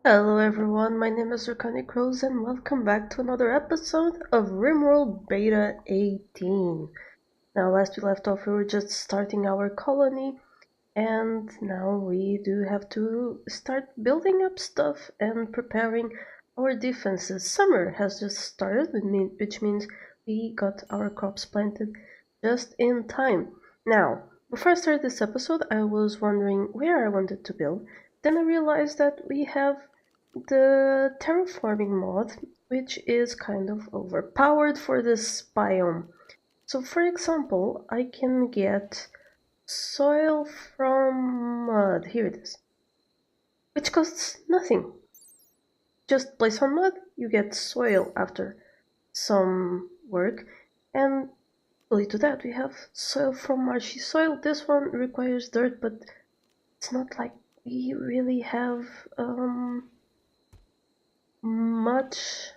Hello everyone, my name is Draconicrose and welcome back to another episode of Rimworld Beta 18. Now last we left off we were just starting our colony and now we do have to start building up stuff and preparing our defenses. Summer has just started, which means we got our crops planted just in time. Now, before I started this episode I was wondering where I wanted to build. Then I realized that we have the terraforming mod, which is kind of overpowered for this biome. So for example, I can get soil from mud, here it is, which costs nothing. Just place on mud, you get soil after some work, and equally to that we have soil from marshy soil. This one requires dirt, but it's not like we really have much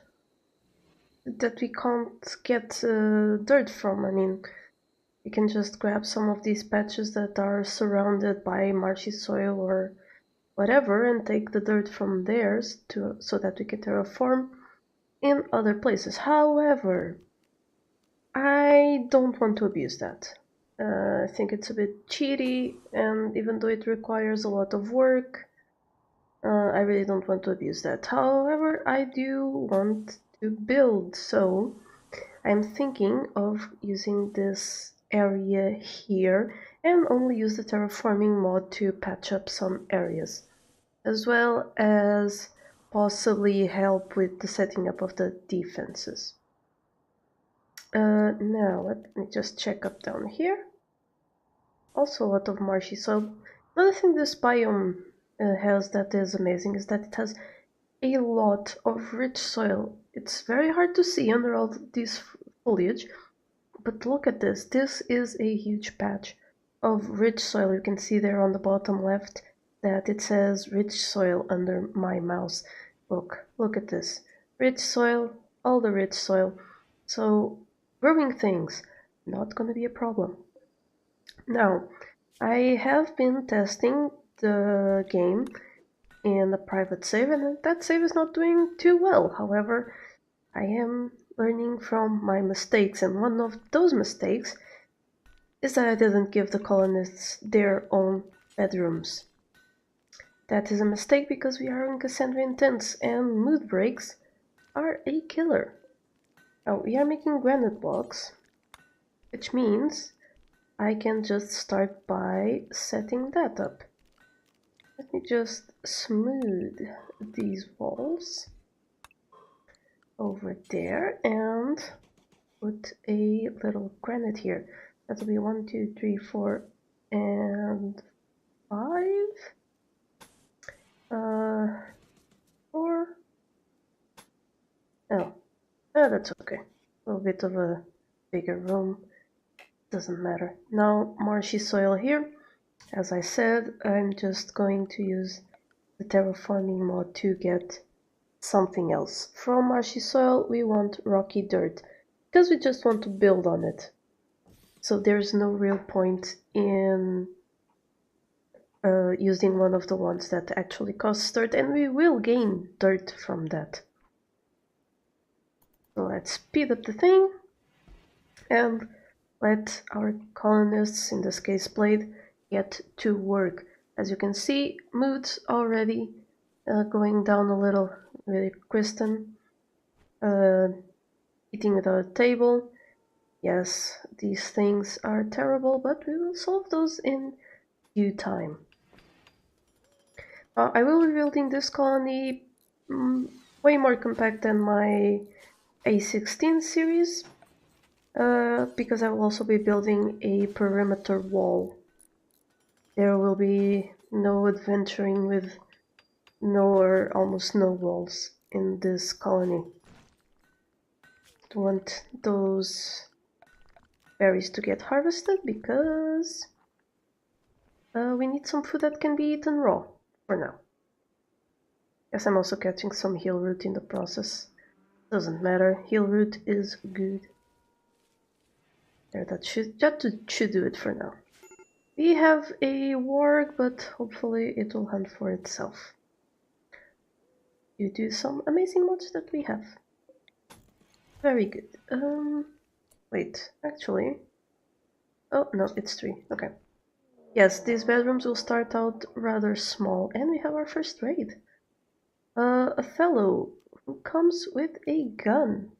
that we can't get dirt from. I mean, we can just grab some of these patches that are surrounded by marshy soil or whatever and take the dirt from theirs so that we can terraform in other places. However, I don't want to abuse that. I think it's a bit cheaty, and even though it requires a lot of work, I really don't want to abuse that. However, I do want to build, so I'm thinking of using this area here and only use the terraforming mod to patch up some areas, as well as possibly help with the setting up of the defenses. Now let me just check up down here. Also a lot of marshy soil. Another thing this biome has that is amazing is that it has a lot of rich soil. It's very hard to see under all this foliage, but look at this. This is a huge patch of rich soil. You can see there on the bottom left that it says rich soil under my mouse. Look at this. Rich soil, all the rich soil. So growing things, not going to be a problem. Now, I have been testing the game in a private save, and that save is not doing too well. However, I am learning from my mistakes, and one of those mistakes is that I didn't give the colonists their own bedrooms. That is a mistake because we are in Cassandrian tents, and mood breaks are a killer. Now, we are making granite blocks, which means I can just start by setting that up. Let me just smooth these walls over there and put a little granite here. That'll be 1, 2, 3, 4, and 5. 4. Oh, that's okay. A little bit of a bigger room. Doesn't matter. Now, marshy soil here. As I said, I'm just going to use the terraforming mod to get something else. From marshy soil, we want rocky dirt, because we just want to build on it. So there's no real point in using one of the ones that actually costs dirt, and we will gain dirt from that. So let's speed up the thing, and let our colonists, in this case Blade, get to work. As you can see, mood's already going down a little with Kristen. Eating without a table. Yes, these things are terrible, but we will solve those in due time. I will be building this colony way more compact than my A16 series, because I will also be building a perimeter wall. There will be no adventuring with no or almost no walls in this colony. Don't want those berries to get harvested because we need some food that can be eaten raw for now. Yes, I'm also catching some heal root in the process. Doesn't matter, heal root is good. There, that should do it for now. We have a warg, but hopefully it will hunt for itself. due to some amazing mods that we have. Very good. Wait, actually... Oh, no, it's 3. Okay. Yes, these bedrooms will start out rather small, and we have our first raid. Othello, who comes with a gun.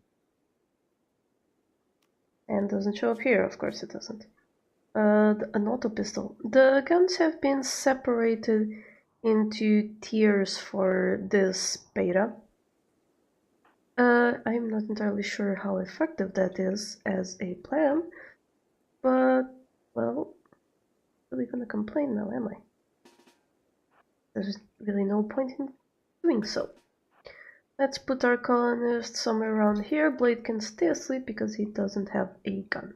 And doesn't show up here, of course it doesn't. An auto pistol. The guns have been separated into tiers for this beta. I'm not entirely sure how effective that is as a plan, but, well, I'm really gonna complain now, am I? There's really no point in doing so. Let's put our colonist somewhere around here. Blade can stay asleep because he doesn't have a gun.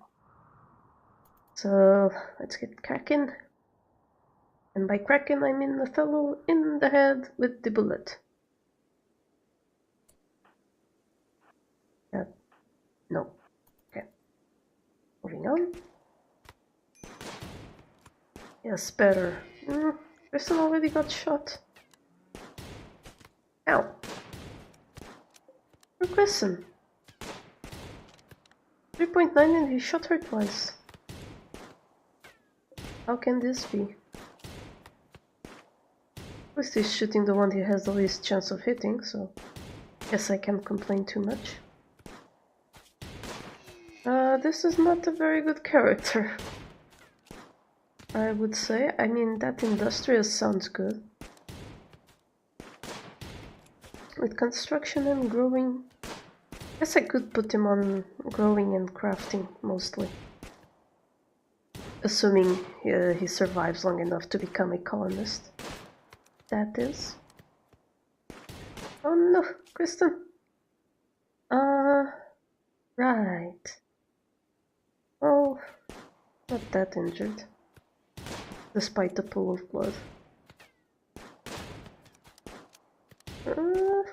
So let's get cracking. And by cracking I mean Othello in the head with the bullet. No. Okay. Moving on. Yes, better. Person already got shot. Ow. Poor Kristen. 3.9 and he shot her twice. How can this be? At least he's shooting the one he has the least chance of hitting, so guess I can't complain too much. This is not a very good character, I would say. I mean, that industrious sounds good. With construction and growing, I guess I could put him on growing and crafting mostly. Assuming he survives long enough to become a colonist. That is. Oh no, Kristen. Right. Oh, not that injured. Despite the pool of blood. Oh,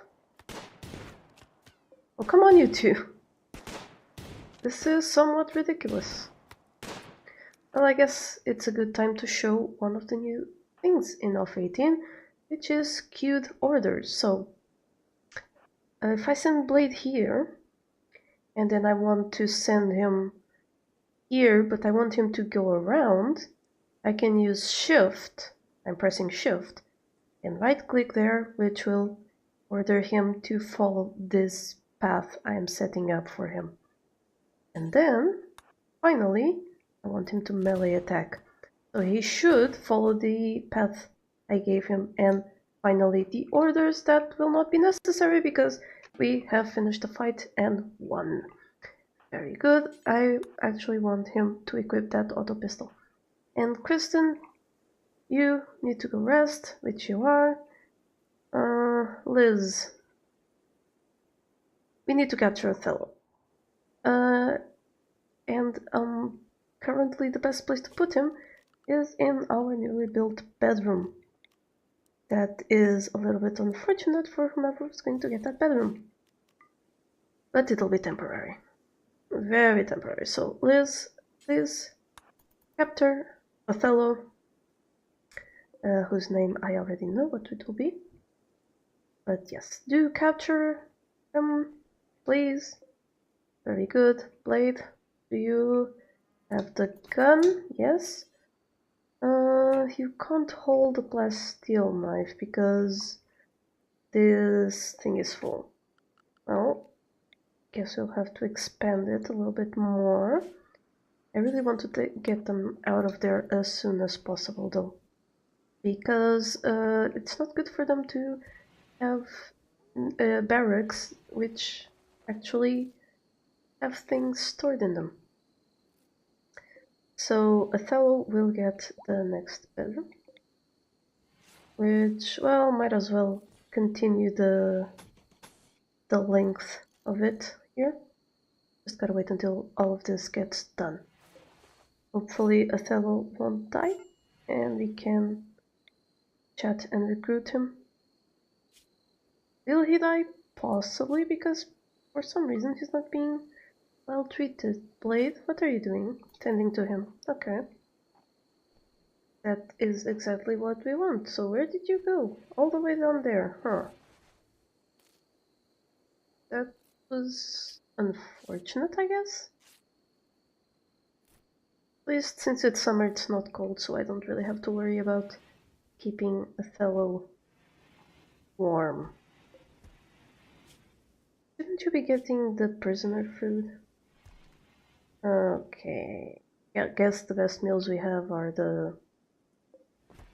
come on, you two. This is somewhat ridiculous. Well, I guess it's a good time to show one of the new things in OF18, which is queued orders. So, if I send Blade here, and then I want to send him here, but I want him to go around, I can use Shift, I'm pressing Shift, and right-click there, which will order him to follow this path I am setting up for him. And then, finally, I want him to melee attack. So he should follow the path I gave him, and finally the orders that will not be necessary because we have finished the fight and won. Very good. I actually want him to equip that auto pistol. And Kristen, you need to go rest, which you are. Liz, we need to capture Othello. And currently the best place to put him is in our newly built bedroom. That is a little bit unfortunate for whomever is going to get that bedroom. But it'll be temporary. Very temporary. So Liz, please capture Othello, whose name I already know what it will be. But yes, do capture him, please. Very good. Blade, do you have the gun? Yes. You can't hold a plasteel knife because this thing is full. Well, guess we'll have to expand it a little bit more. I really want to get them out of there as soon as possible though, because it's not good for them to have barracks which actually have things stored in them. So Othello will get the next bedroom, which, well, might as well continue the length of it here. Just gotta wait until all of this gets done. Hopefully Othello won't die, and we can chat and recruit him. Will he die? Possibly, because for some reason he's not being well treated. Blade, what are you doing? Tending to him. Okay. That is exactly what we want. So where did you go? All the way down there, huh? That was unfortunate, I guess. At least since it's summer, it's not cold, so I don't really have to worry about keeping Othello warm. Shouldn't you be getting the prisoner food? Okay. Yeah, I guess the best meals we have are the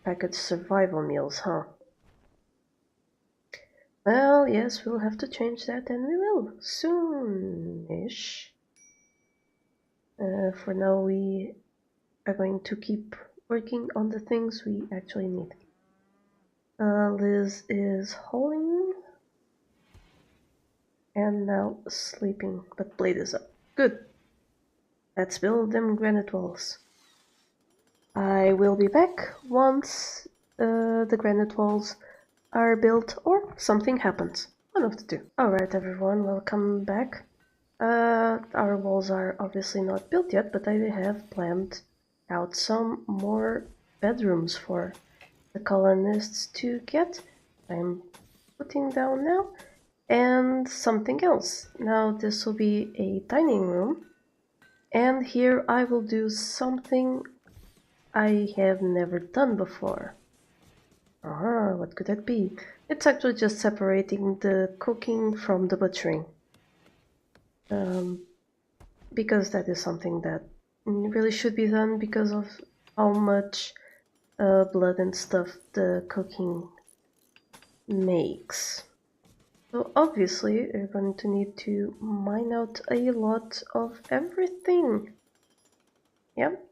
packaged survival meals, huh? Well, yes, we'll have to change that, and we will soon-ish. For now, we are going to keep working on the things we actually need. Liz is hauling and now sleeping, but Blade is up. Good. Let's build them granite walls. I will be back once the granite walls are built or something happens. One of the two. Alright everyone, welcome back. Our walls are obviously not built yet, but I have planned out some more bedrooms for the colonists to get. I'm putting down now. And something else. Now this will be a dining room. And here I will do something I have never done before. What could that be? It's actually just separating the cooking from the butchering. Because that is something that really should be done because of how much blood and stuff the cooking makes. So obviously you're going to need to mine out a lot of everything. Yep.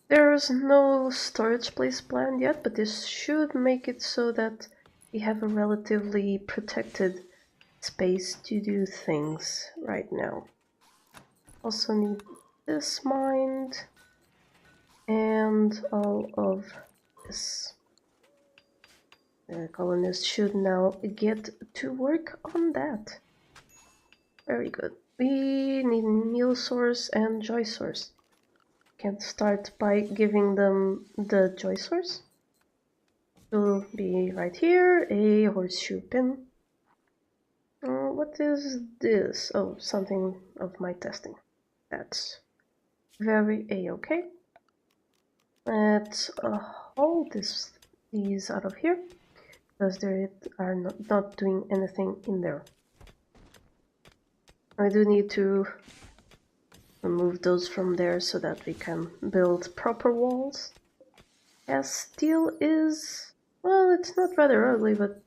There's no storage place planned yet, but this should make it so that we have a relatively protected space to do things right now. Also need this mined and all of this. The colonists should now get to work on that. Very good. We need meal source and joy source. Can start by giving them the joy source. Will be right here, a horseshoe pin. What is this? Oh, something of my testing. That's very a-okay. Let's haul these out of here, because they are not doing anything in there. I do need to remove those from there so that we can build proper walls. As steel is, well, it's not rather ugly, but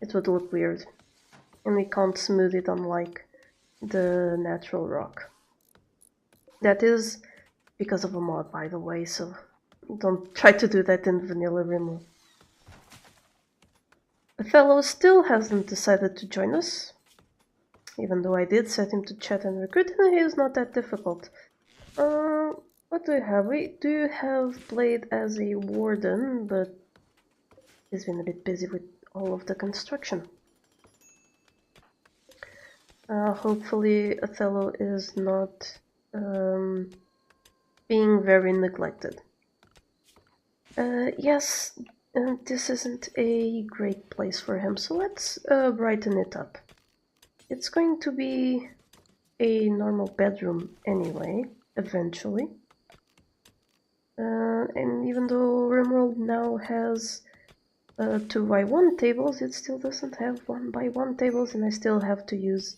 it would look weird. And we can't smooth it unlike the natural rock. That is because of a mod, by the way, so don't try to do that in vanilla Rimworld. Othello still hasn't decided to join us, even though I did set him to chat and recruit, and he is not that difficult. What do we have? We do have Blade as a warden, but he's been a bit busy with all of the construction. Hopefully Othello is not being very neglected. Yes, this isn't a great place for him, so let's brighten it up. It's going to be a normal bedroom anyway, eventually. And even though Rimworld now has 2x1 tables, it still doesn't have 1x1 tables, and I still have to use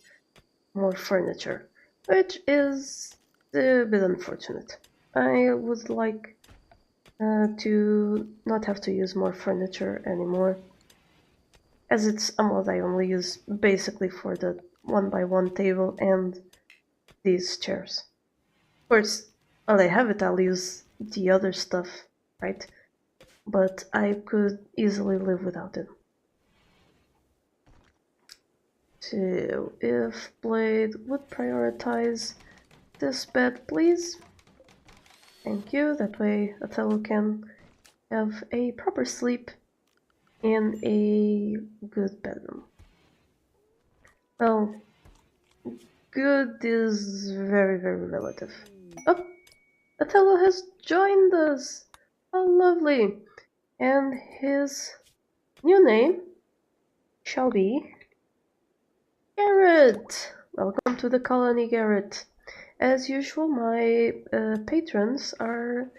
more furniture, which is a bit unfortunate. I would like to not have to use more furniture anymore, as it's a mod I only use basically for the 1x1 table and these chairs. Of course, while I have it, I'll use the other stuff, right? But I could easily live without it. So, if Blade would prioritize this bed, please. Thank you, that way Othello can have a proper sleep in a good bedroom. Well, good is very, very relative. Oh, Othello has joined us! How lovely! And his new name shall be Garrett! Welcome to the colony, Garrett. As usual, my patrons are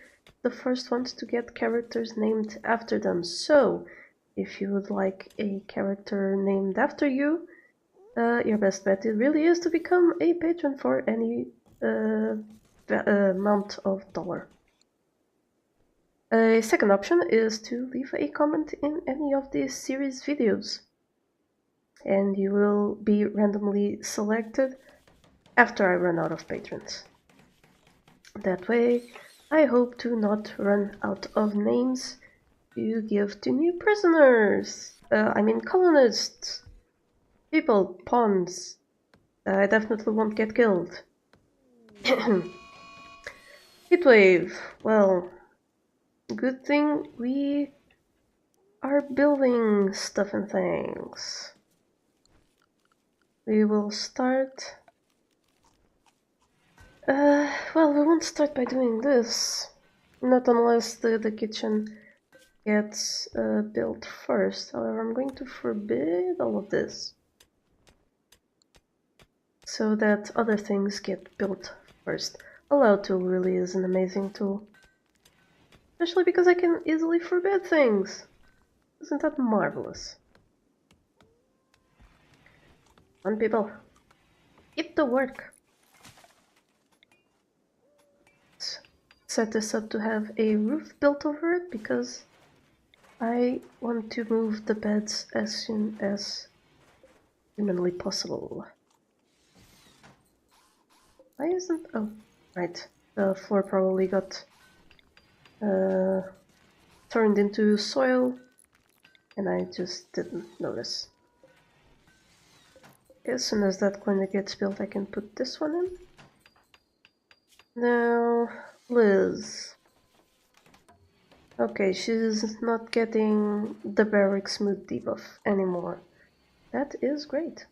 the first ones to get characters named after them. So, if you would like a character named after you, your best bet it really is to become a patron for any amount of dollar. A second option is to leave a comment in any of these series videos, and you will be randomly selected after I run out of patrons. That way, I hope to not run out of names to give to new prisoners. Colonists, people, pawns. I definitely won't get killed. Heatwave, well, good thing we are building stuff and things. We will start... well, we won't start by doing this. Not unless the kitchen gets built first. However, I'm going to forbid all of this, so that other things get built first. Allow tool really is an amazing tool. Especially because I can easily forbid things. Isn't that marvelous? Come on, people. Get to work. Let's set this up to have a roof built over it because I want to move the beds as soon as humanly possible. Why isn't... oh, right. The floor probably got turned into soil and I just didn't notice. As soon as that corner gets built, I can put this one in. Now, Liz. Okay, she's not getting the barracks mood debuff anymore. That is great.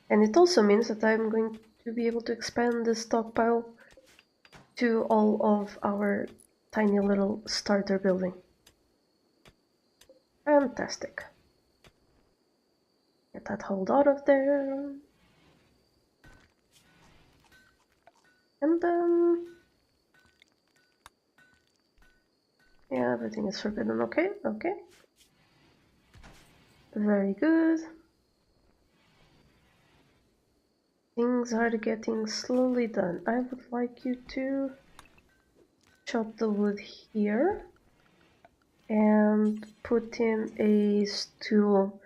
And it also means that I'm going to be able to expand this stockpile to all of our tiny little starter building. Fantastic. Get that hold out of there. And yeah, everything is forbidden. Okay, okay. Very good. Things are getting slowly done. I would like you to chop the wood here and put in a stool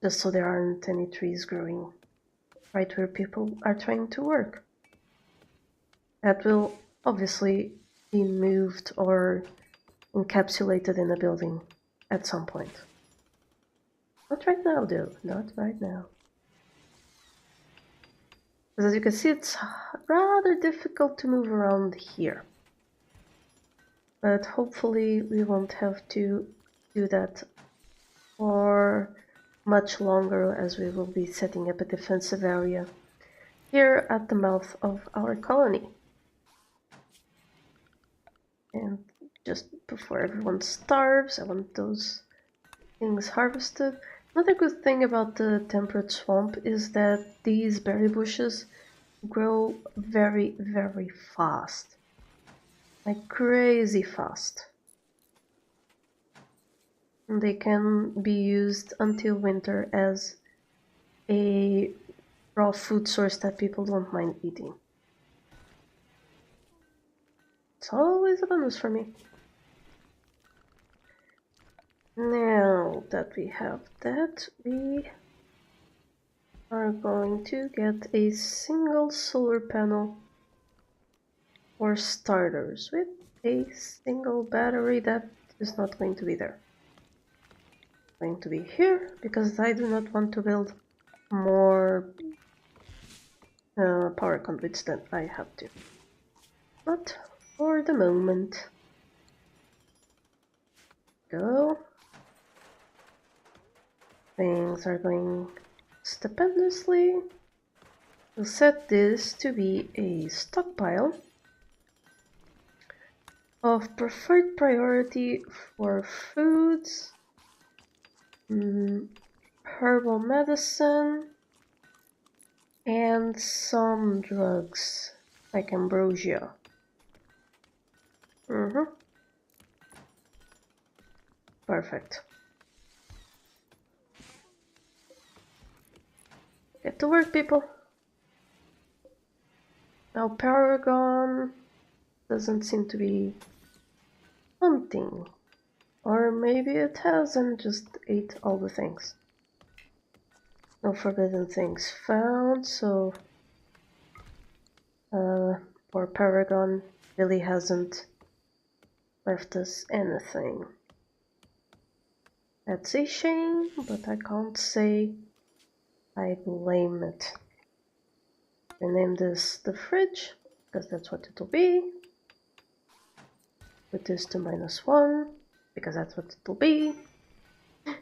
just so there aren't any trees growing right where people are trying to work. That will obviously be moved or encapsulated in a building at some point. Not right now though, not right now. As you can see, it's rather difficult to move around here. But hopefully we won't have to do that for much longer, as we will be setting up a defensive area here at the mouth of our colony. And just before everyone starves, I want those things harvested. Another good thing about the temperate swamp is that these berry bushes grow very, very fast. Like crazy fast. And they can be used until winter as a raw food source that people don't mind eating. It's always a bonus for me. Now that we have that, we are going to get a single solar panel for starters with a single battery that is not going to be there. It's going to be here because I do not want to build more power conduits than I have to. But for the moment, go. Things are going stupendously. We'll set this to be a stockpile of preferred priority for foods, herbal medicine and some drugs like ambrosia. Perfect. Get to work, people. Now Paragon doesn't seem to be hunting. Or maybe it has and just ate all the things. No forbidden things found, so poor Paragon really hasn't left us anything. That's a shame, but I can't say I blame it. Rename this the fridge, because that's what it'll be. Put this to -1, because that's what it'll be.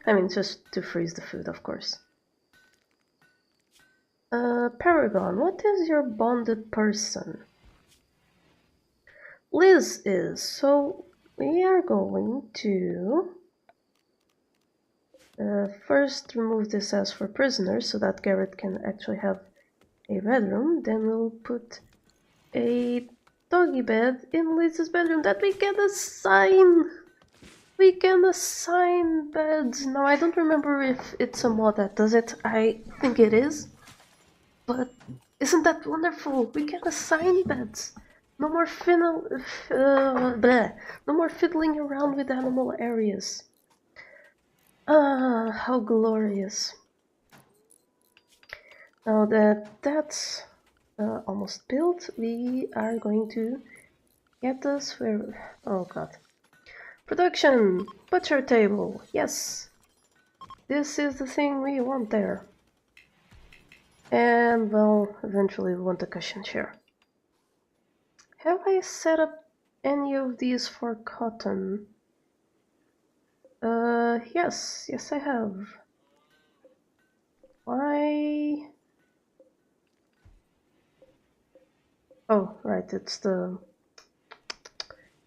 I mean, just to freeze the food, of course. Paragon, what is your bonded person? Liz is, so we are going to first remove this as for prisoners so that Garrett can actually have a bedroom. Then we'll put a doggy bed in Liz's bedroom that we can assign. We can assign beds. Now I don't remember if it's a mod that does it. I think it is. But isn't that wonderful? We can assign beds. No more no more fiddling around with animal areas. Ah, how glorious. Now that that's almost built, we are going to get us where... Oh god. Production! Butcher table! Yes! This is the thing we want there. And, well, eventually we want a cushion chair. Have I set up any of these for cotton? Yes I have. Why? Oh, right, it's the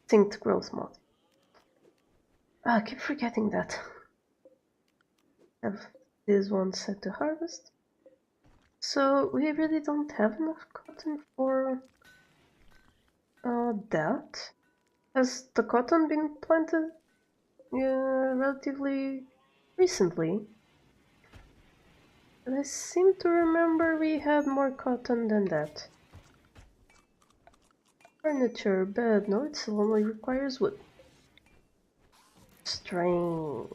synced growth mod. I keep forgetting that. Have this one set to harvest. So we really don't have enough cotton for that. Has the cotton been planted relatively recently? And I seem to remember we had more cotton than that. Furniture, bed, no, it still only requires wood. Strange,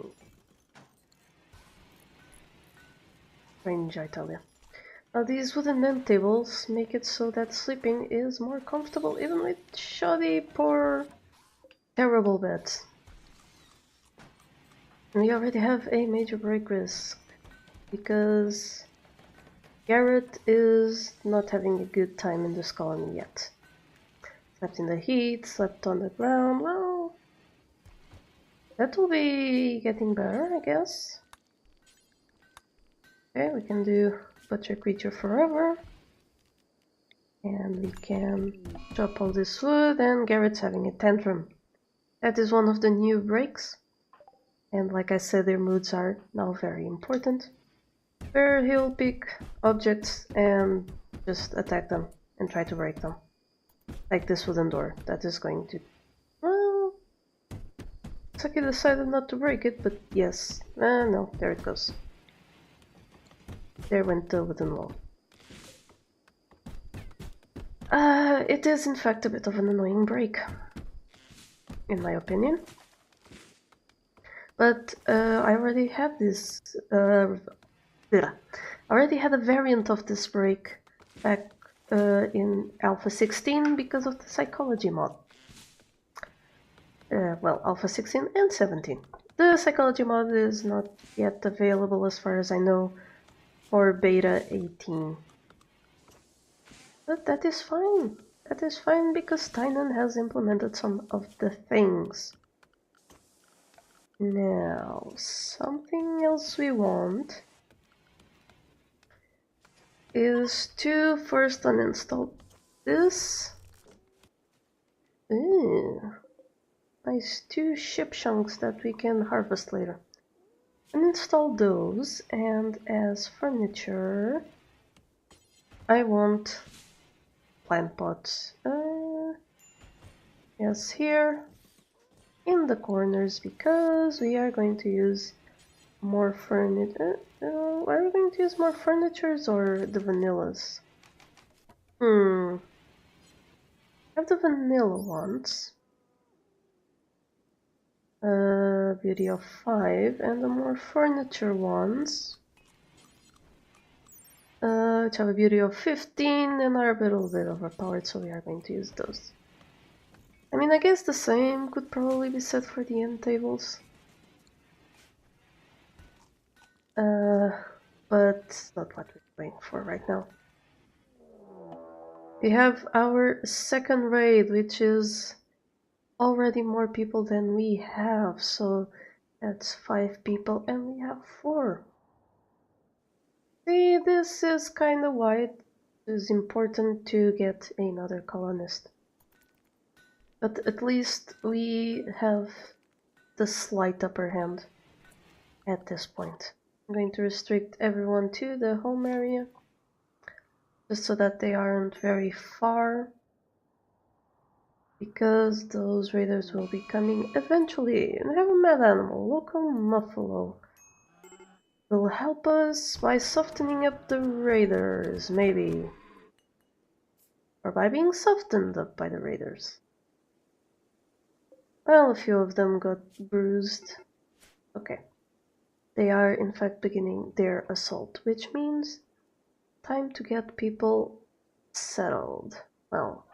I tell you. Now these wooden end tables make it so that sleeping is more comfortable even with shoddy, poor, terrible beds. And we already have a major break risk because Garrett is not having a good time in this colony yet. Slept in the heat, slept on the ground, well, that will be getting better, I guess. Okay, we can do Butcher Creature Forever. And we can chop all this wood, and Garrett's having a tantrum. That is one of the new breaks. And like I said, their moods are now very important. Where he'll pick objects and just attack them and try to break them. Like this wooden door, that is going to... Well... Looks like he decided not to break it, but yes. No, there it goes. There went the wooden wall. It is in fact a bit of an annoying break, in my opinion. But I already had this... I already had a variant of this break back in Alpha 16 because of the psychology mod. Well, Alpha 16 and 17. The psychology mod is not yet available as far as I know for Beta 18. But that is fine. That is fine because Tynan has implemented some of the things. Now, something else we want is to first uninstall this. Ooh, nice 2 ship chunks that we can harvest later. Uninstall those, and as furniture, I want plant pots. Yes, here in the corners, because we are going to use more furniture. Are we going to use more furnitures or the vanillas? I have the vanilla ones. Beauty of 5, and the more furniture ones, which have a beauty of 15 and are a little bit overpowered, so we are going to use those. I mean, I guess the same could probably be said for the end tables. But it's not what we're going for right now. We have our second raid, which is already more people than we have, so that's 5 people and we have 4. See, this is kind of why it is important to get another colonist. But at least we have the slight upper hand at this point. I'm going to restrict everyone to the home area, just so that they aren't very far, because those raiders will be coming eventually. And we have a mad animal, local muffalo. Will help us by softening up the raiders, maybe. Or by being softened up by the raiders. Well, a few of them got bruised. Okay. They are in fact beginning their assault, which means time to get people settled. Well,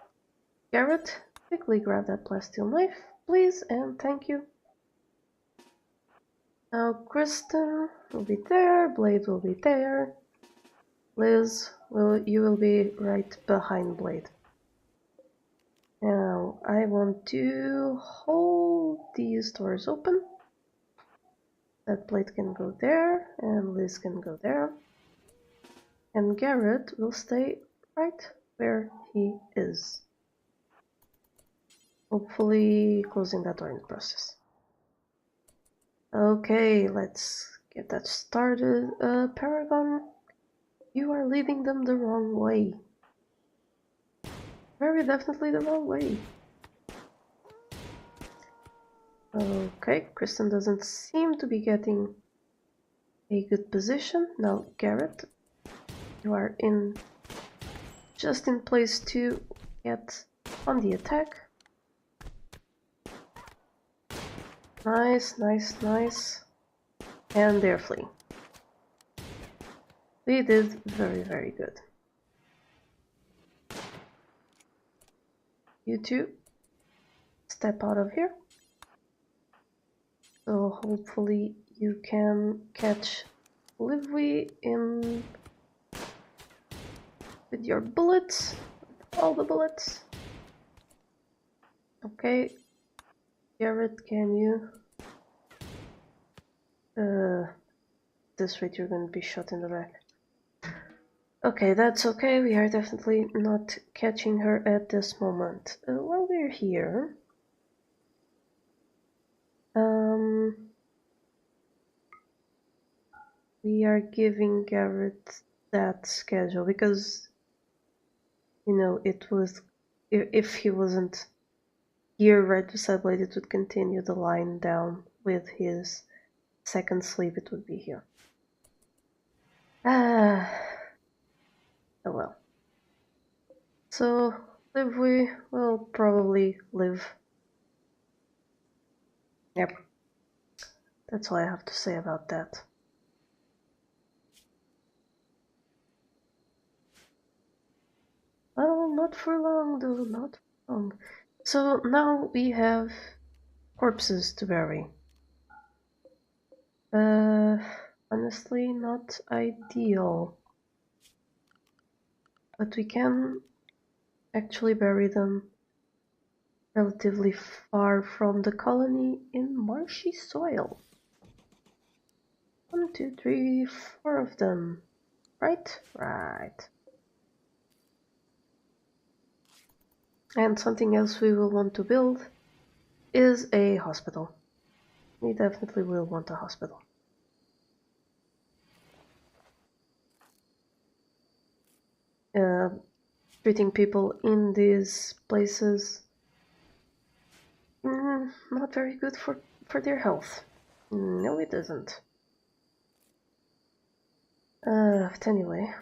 Garrett, quickly grab that plasteel knife, please, and thank you. Now Kristen will be there, Blade will be there. Liz, you will be right behind Blade. Now I want to hold these doors open. That Blade can go there, and Liz can go there. And Garrett will stay right where he is. Hopefully closing that door in the process. Okay, let's get that started. Paragon, you are leading them the wrong way. Very definitely the wrong way. Okay, Kristen doesn't seem to be getting a good position. Now, Garrett, you are just in place to get on the attack. Nice, nice, nice. And they're fleeing. We did very, very good. You two, step out of here. So hopefully you can catch Livy in with your bullets, all the bullets. Okay, Garrett, can you? This rate you're going to be shot in the back. Okay, that's okay. We are definitely not catching her at this moment. While we're here, we are giving Garrett that schedule because, you know, it was if he wasn't here right beside Blade, it would continue the line down with his second sleeve. It would be here. Oh well. So we will probably live. Yep. That's all I have to say about that. Well, not for long though, not for long. So now we have corpses to bury. Honestly, not ideal. But we can actually bury them relatively far from the colony in marshy soil. 1, 2, 3, 4 of them. Right? Right. And something else we will want to build is a hospital. We definitely will want a hospital. treating people in these places not very good for their health. No, it isn't. But anyway.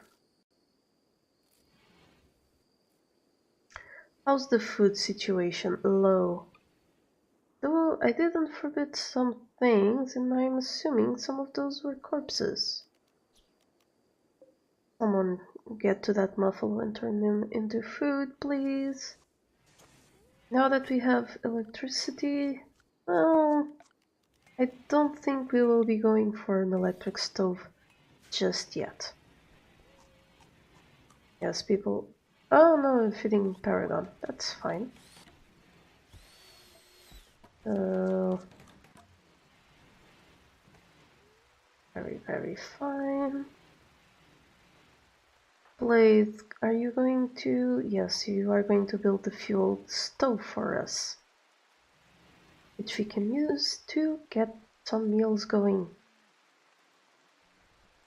How's the food situation? Low. Though I didn't forbid some things, and I'm assuming some of those were corpses. Someone get to that muffle and turn them into food, please. Now that we have electricity, well, I don't think we will be going for an electric stove just yet. Yes, people... Oh no, feeding Paragon. That's fine. Very, very fine. Blade, are you going to... Yes, you are going to build the fuel stove for us, which we can use to get some meals going.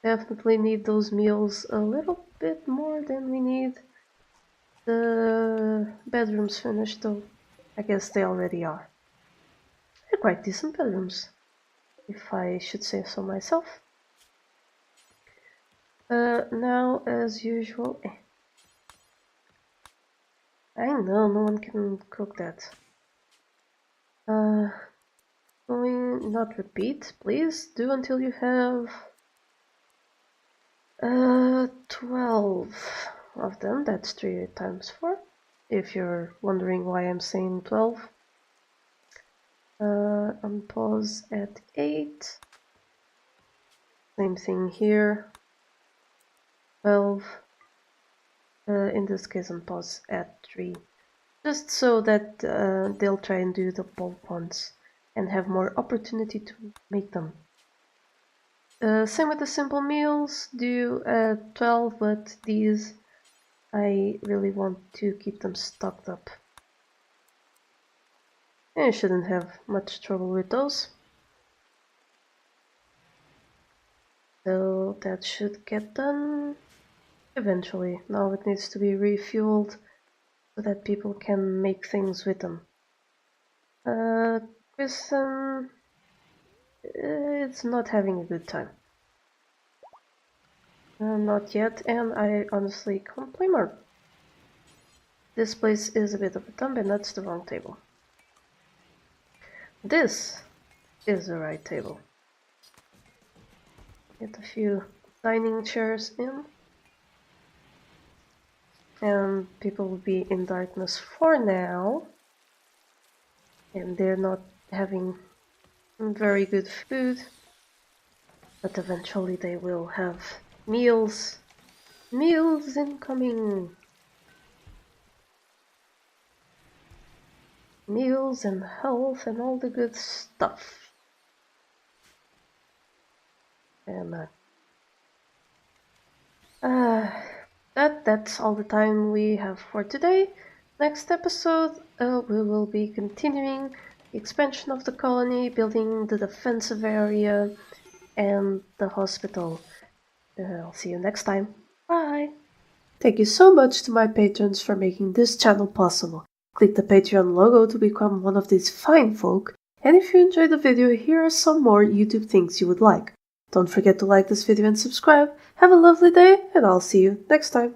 Definitely need those meals a little bit more than we need the bedrooms finished, though I guess they already are. They're quite decent bedrooms, if I should say so myself. Now, as usual... I know, no one can cook that. Going, not repeat, please. Do until you have 12 of them. That's 3 times 4. If you're wondering why I'm saying 12. Unpause at 8. Same thing here. 12. In this case, unpause at 3. Just so that they'll try and do the bulk ones and have more opportunity to make them. Same with the simple meals, do 12, but these I really want to keep them stocked up. And you shouldn't have much trouble with those. So that should get done eventually. Now it needs to be refueled so that people can make things with them. Kristen, it's not having a good time. Not yet, and I honestly can't blame her. This place is a bit of a dump, and that's the wrong table. This is the right table. Get a few dining chairs in. And people will be in darkness for now. And they're not having very good food. But eventually they will have meals. Meals incoming! Meals and health and all the good stuff. And that's all the time we have for today. Next episode we will be continuing the expansion of the colony, building the defensive area and the hospital. I'll see you next time. Bye! Thank you so much to my patrons for making this channel possible. Click the Patreon logo to become one of these fine folk, and if you enjoyed the video, here are some more YouTube things you would like. Don't forget to like this video and subscribe. Have a lovely day, and I'll see you next time.